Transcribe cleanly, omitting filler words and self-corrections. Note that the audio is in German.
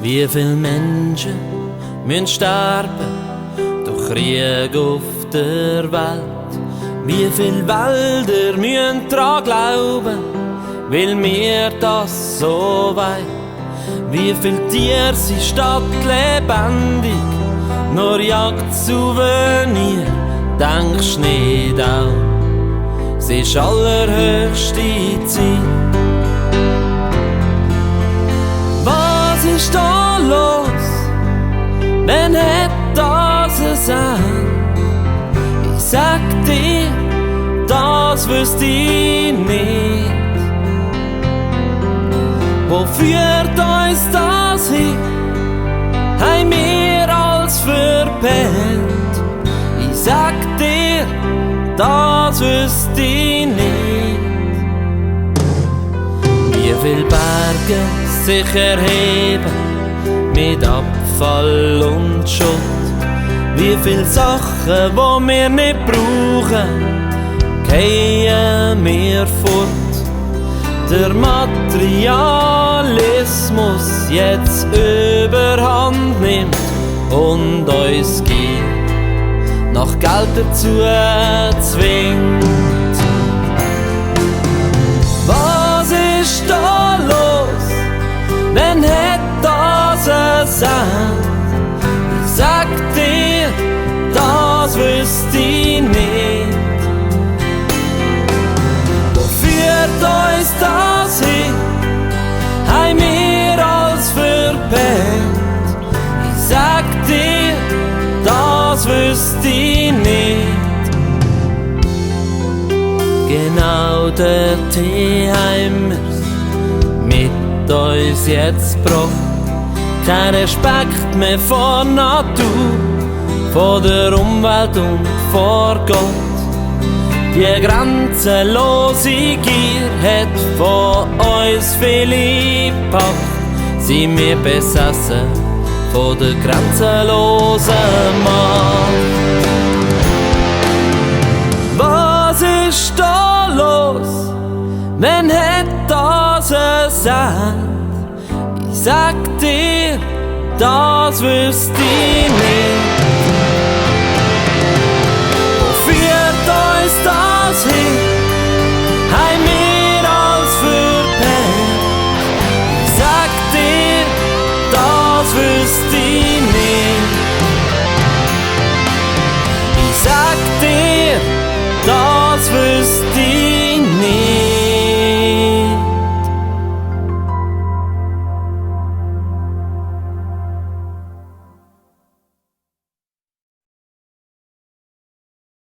Wie viele Menschen müssen sterben durch Krieg auf der Welt? Wie viele Wälder müssen daran glauben, weil mir das so weit? Wie viele Tiere sind statt lebendig, nur Jagd-Souvenir? Denkst nicht auch, es ist allerhöchste Zeit. Was ist da los? Wann hat das ein Ende? Ich sag dir, das wüsste ich nicht. Wo führt uns das hin? Haben wir alles verpennt? Ich sag dir, das wüsste ich nicht. Wie viele Berge sich erheben mit Abfall und Schutt? Wie viele Sachen, die wir nicht brauchen, gehen wir fort? Der Materialismus jetzt überhand nimmt und uns Gier nach Geld dazu zwingt. Was ist da los? Wann hat das ein Ende? Ich sag dir, das wüsste ich nicht. Wo führt uns das hin? Haben wir alles verpennt? Ich sag dir, das wüsste ich nicht. Genau dorthin haben wir's mit uns jetzt gebracht. Kein Respekt mehr vor Natur, vor der Umwelt und vor Gott. Die grenzenlose Gier hat von uns viele gepackt. Sind wir besessen von der grenzenlosen Macht. Was ist da los? Wann hat das ein Ende? Ich sag dir, das wüsste ich nicht.